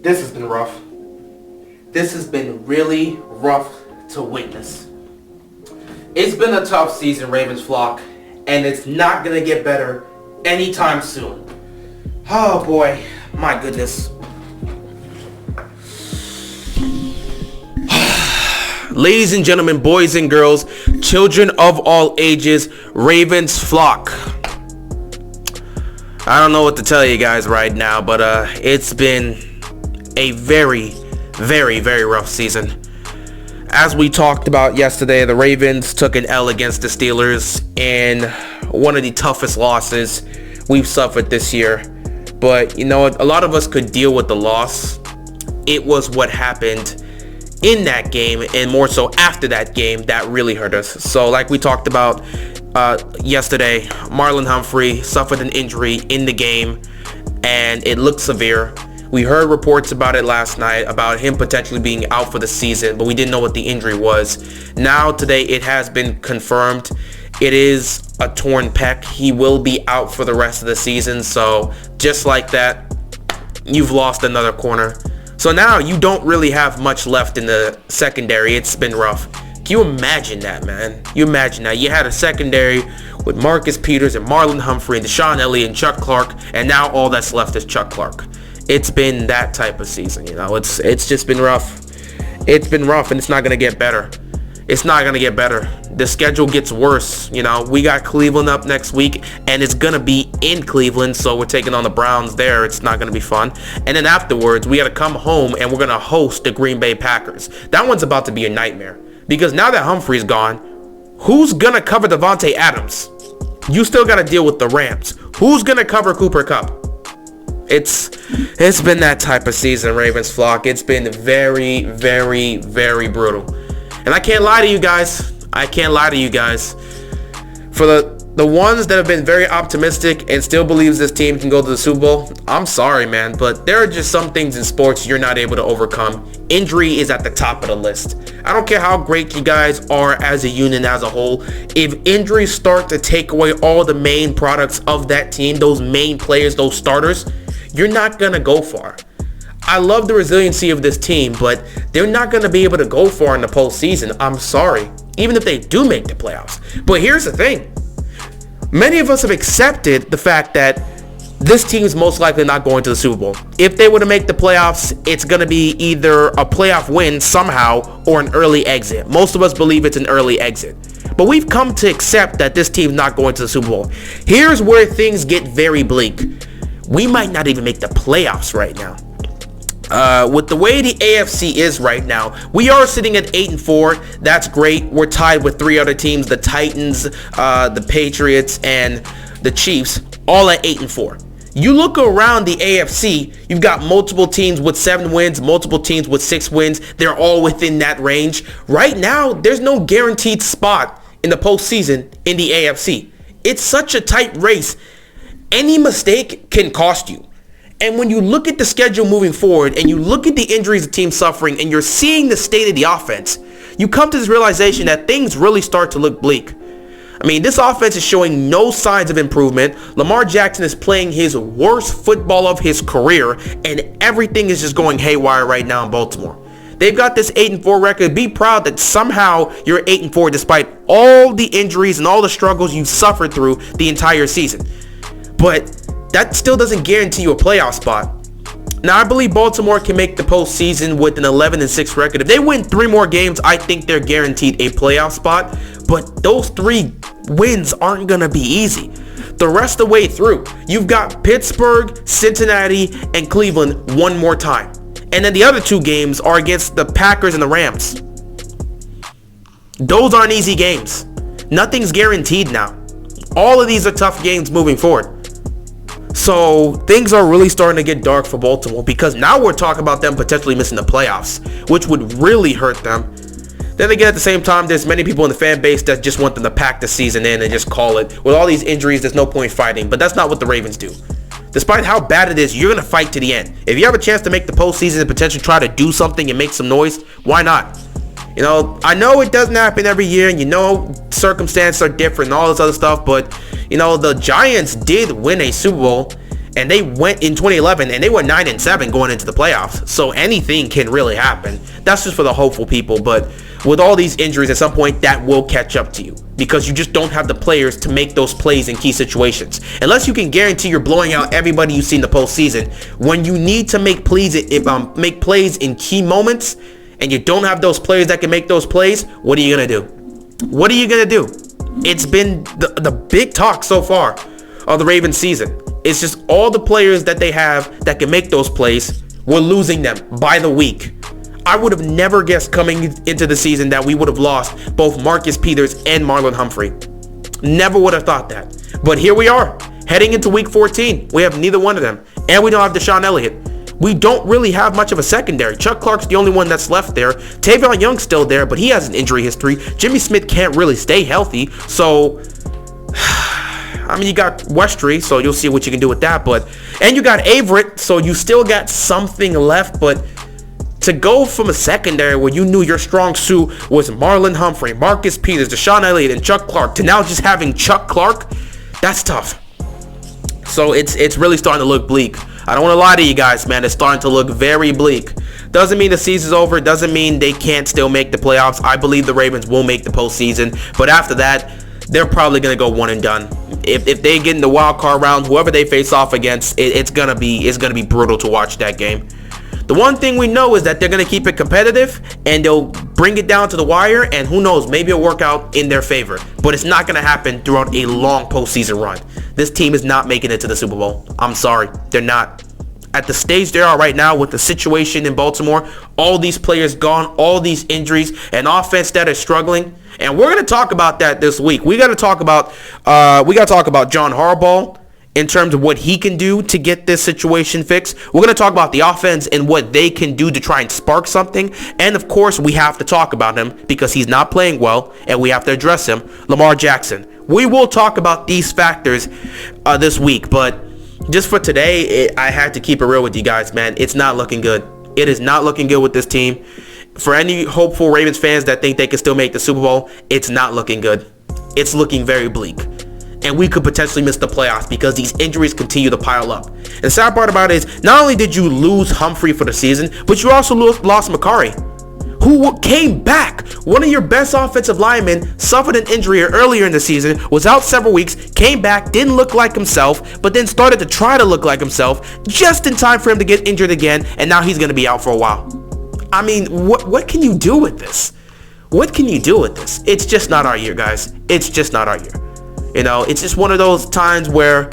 This has been rough. This has been really rough to witness. It's been a tough season, Ravens flock, and it's not going to get better anytime soon. Oh boy, my goodness. Ladies and gentlemen, boys and girls, children of all ages, Ravens flock. I don't know what to tell you guys right now, but it's been a very, very, very rough season. As we talked about yesterday, the Ravens took an L against the Steelers in one of the toughest losses we've suffered this year. But, you know, a lot of us could deal with the loss. It was what happened in that game, and more so after that game, that really hurt us. So like we talked about yesterday, Marlon Humphrey suffered an injury in the game, and it looked severe. We heard reports about it last night, about him potentially being out for the season, but we didn't know what the injury was. Now, today, it has been confirmed. It is a torn pec. He will be out for the rest of the season, so just like that, you've lost another corner. So now you don't really have much left in the secondary. It's been rough. Can you imagine that, man? You imagine that. You had a secondary with Marcus Peters and Marlon Humphrey and Deshaun Elliott and Chuck Clark, and now all that's left is Chuck Clark. It's been that type of season, you know. It's just been rough. It's been rough, and it's not going to get better. It's not going to get better. The schedule gets worse, you know. We got Cleveland up next week, and it's going to be in Cleveland, so we're taking on the Browns there. It's not going to be fun. And then afterwards, we got to come home, and we're going to host the Green Bay Packers. That one's about to be a nightmare, because now that Humphrey's gone, who's going to cover Devontae Adams? You still got to deal with the Rams. Who's going to cover Cooper Kupp? It's been that type of season, Ravens flock. It's been very, very, very brutal. And I can't lie to you guys. For the ones that have been very optimistic and still believes this team can go to the Super Bowl, I'm sorry, man, but there are just some things in sports you're not able to overcome. Injury is at the top of the list. I don't care how great you guys are as a unit, as a whole. If injuries start to take away all the main products of that team, those main players, those starters, you're not going to go far. I love the resiliency of this team, but they're not going to be able to go far in the postseason. I'm sorry. Even if they do make the playoffs. But here's the thing. Many of us have accepted the fact that this team is most likely not going to the Super Bowl. If they were to make the playoffs, it's going to be either a playoff win somehow or an early exit. Most of us believe it's an early exit. But we've come to accept that this team's not going to the Super Bowl. Here's where things get very bleak. We might not even make the playoffs right now. With the way the AFC is right now, we are sitting at 8-4. That's great. We're tied with three other teams, the Titans, the Patriots, and the Chiefs, all at 8-4. You look around the AFC, you've got multiple teams with 7 wins, multiple teams with 6 wins. They're all within that range. Right now, there's no guaranteed spot in the postseason in the AFC. It's such a tight race. Any mistake can cost you. And when you look at the schedule moving forward and you look at the injuries the team's suffering and you're seeing the state of the offense, you come to this realization that things really start to look bleak. I mean, this offense is showing no signs of improvement. Lamar Jackson is playing his worst football of his career, and everything is just going haywire right now in Baltimore. They've got this 8-4 record. Be proud that somehow you're 8-4 despite all the injuries and all the struggles you've suffered through the entire season. But that still doesn't guarantee you a playoff spot. Now, I believe Baltimore can make the postseason with an 11-6 record. If they win 3 more games, I think they're guaranteed a playoff spot. But those 3 wins aren't going to be easy. The rest of the way through, you've got Pittsburgh, Cincinnati, and Cleveland one more time. And then the other 2 games are against the Packers and the Rams. Those aren't easy games. Nothing's guaranteed now. All of these are tough games moving forward. So things are really starting to get dark for Baltimore, because now we're talking about them potentially missing the playoffs, which would really hurt them. Then again, at the same time, there's many people in the fan base that just want them to pack the season in and just call it. With all these injuries, there's no point fighting, but that's not what the Ravens do. Despite how bad it is, you're going to fight to the end. If you have a chance to make the postseason and potentially try to do something and make some noise, why not? You know, I know it doesn't happen every year, and you know circumstances are different and all this other stuff, but, you know, the Giants did win a Super Bowl, And they went in 2011 and they were 9-7 going into the playoffs. So anything can really happen. That's just for the hopeful people. But with all these injuries, at some point that will catch up to you because you just don't have the players to make those plays in key situations. Unless you can guarantee you're blowing out everybody you see in the postseason, when you need to make plays in key moments and you don't have those players that can make those plays, what are you going to do? What are you going to do? It's been the big talk so far of the Ravens season. It's just all the players that they have that can make those plays, we're losing them by the week. I would have never guessed coming into the season that we would have lost both Marcus Peters and Marlon Humphrey. Never would have thought that. But here we are, heading into week 14. We have neither one of them. And we don't have Deshaun Elliott. We don't really have much of a secondary. Chuck Clark's the only one that's left there. Tavion Young's still there, but he has an injury history. Jimmy Smith can't really stay healthy. So, I mean, you got Westry, so you'll see what you can do with that. And you got Averett, so you still got something left. But to go from a secondary where you knew your strong suit was Marlon Humphrey, Marcus Peters, Deshaun Elliott, and Chuck Clark, to now just having Chuck Clark, that's tough. So it's really starting to look bleak. I don't want to lie to you guys, man. It's starting to look very bleak. Doesn't mean the season's over. Doesn't mean they can't still make the playoffs. I believe the Ravens will make the postseason. But after that, they're probably going to go one and done. If they get in the wild card round, whoever they face off against, it's going to be brutal to watch that game. The one thing we know is that they're going to keep it competitive and they'll bring it down to the wire, and who knows, maybe it'll work out in their favor. But it's not going to happen throughout a long postseason run. This team is not making it to the Super Bowl. I'm sorry. They're not. At the stage they are right now with the situation in Baltimore, all these players gone, all these injuries, an offense that is struggling. And we're going to talk about that this week. We got to talk about John Harbaugh in terms of what he can do to get this situation fixed. We're going to talk about the offense and what they can do to try and spark something. And of course, we have to talk about him because he's not playing well and we have to address him, Lamar Jackson. We will talk about these factors this week, but just for today, I had to keep it real with you guys, man. It's not looking good. It is not looking good with this team. For any hopeful Ravens fans that think they can still make the Super Bowl, it's not looking good. It's looking very bleak. And we could potentially miss the playoffs because these injuries continue to pile up. And the sad part about it is, not only did you lose Humphrey for the season, but you also lost McCarry, who came back. One of your best offensive linemen suffered an injury earlier in the season, was out several weeks, came back, didn't look like himself, but then started to try to look like himself just in time for him to get injured again, and now he's going to be out for a while. I mean, what can you do with this? What can you do with this? It's just not our year, guys. It's just not our year. You know, it's just one of those times where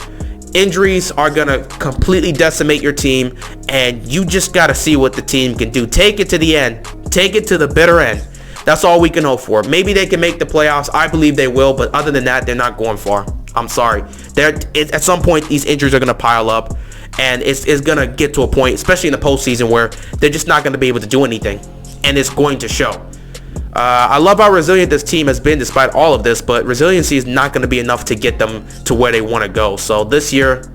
injuries are going to completely decimate your team, and you just got to see what the team can do. Take it to the end. Take it to the bitter end. That's all we can hope for. Maybe they can make the playoffs. I believe they will, but other than that, they're not going far. I'm sorry. At some point, these injuries are going to pile up, and it's going to get to a point, especially in the postseason, where they're just not going to be able to do anything, and it's going to show. I love how resilient this team has been despite all of this, but resiliency is not going to be enough to get them to where they want to go. So this year,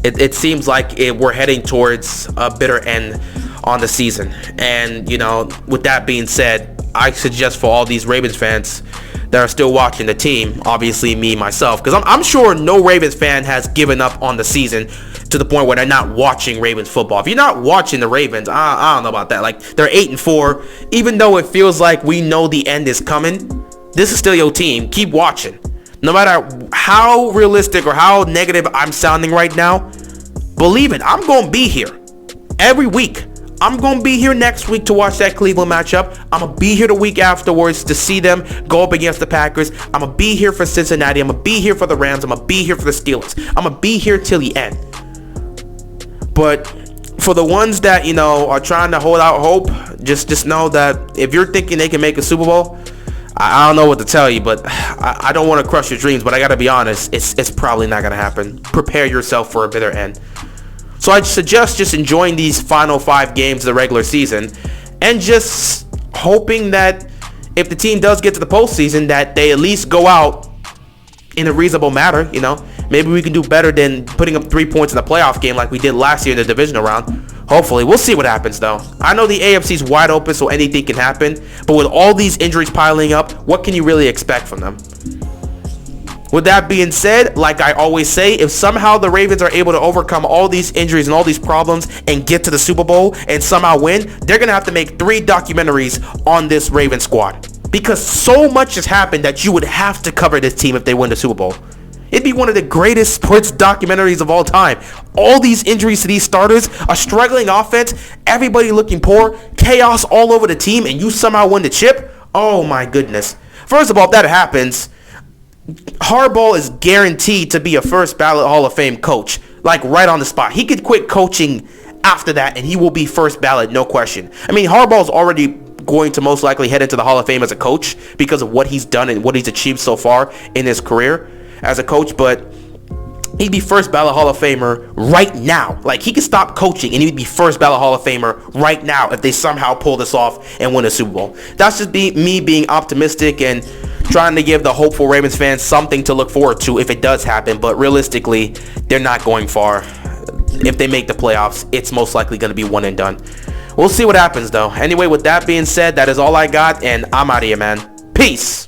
it seems like we're heading towards a bitter end on the season. And, you know, with that being said, I suggest for all these Ravens fans that are still watching the team, obviously me, myself, because I'm sure no Ravens fan has given up on the season to the point where they're not watching Ravens football. If you're not watching the Ravens, I don't know about that. Like, they're 8-4. Even though it feels like we know the end is coming, this is still your team. Keep watching. No matter how realistic or how negative I'm sounding right now, believe it, I'm going to be here every week. I'm going to be here next week to watch that Cleveland matchup. I'm going to be here the week afterwards to see them go up against the Packers. I'm going to be here for Cincinnati. I'm going to be here for the Rams. I'm going to be here for the Steelers. I'm going to be here till the end. But for the ones that, you know, are trying to hold out hope, just know that if you're thinking they can make a Super Bowl, I don't know what to tell you, but I don't want to crush your dreams, but I got to be honest, it's probably not going to happen. Prepare yourself for a bitter end. So I suggest just enjoying these final 5 games of the regular season and just hoping that if the team does get to the postseason, that they at least go out in a reasonable manner. You know, maybe we can do better than putting up 3 points in the playoff game like we did last year in the divisional round. Hopefully. We'll see what happens, though. I know the AFC's wide open, so anything can happen. But with all these injuries piling up, what can you really expect from them? With that being said, like I always say, if somehow the Ravens are able to overcome all these injuries and all these problems and get to the Super Bowl and somehow win, they're going to have to make 3 documentaries on this Ravens squad. Because so much has happened that you would have to cover this team if they win the Super Bowl. It'd be one of the greatest sports documentaries of all time. All these injuries to these starters, a struggling offense, everybody looking poor, chaos all over the team, and you somehow win the chip? Oh my goodness. First of all, if that happens, Harbaugh is guaranteed to be a first ballot Hall of Fame coach, like right on the spot. He could quit coaching after that and he will be first ballot, no question. I mean, Harbaugh's already going to most likely head into the Hall of Fame as a coach because of what he's done and what he's achieved so far in his career as a coach, but he'd be first ballot Hall of Famer right now. Like, he could stop coaching and he'd be first ballot Hall of Famer right now if they somehow pull this off and win a Super Bowl. That's just me being optimistic and trying to give the hopeful Ravens fans something to look forward to if it does happen, but realistically, they're not going far. If they make the playoffs, it's most likely going to be one and done. We'll see what happens, though. Anyway, with that being said, that is all I got, and I'm out of here, man. Peace.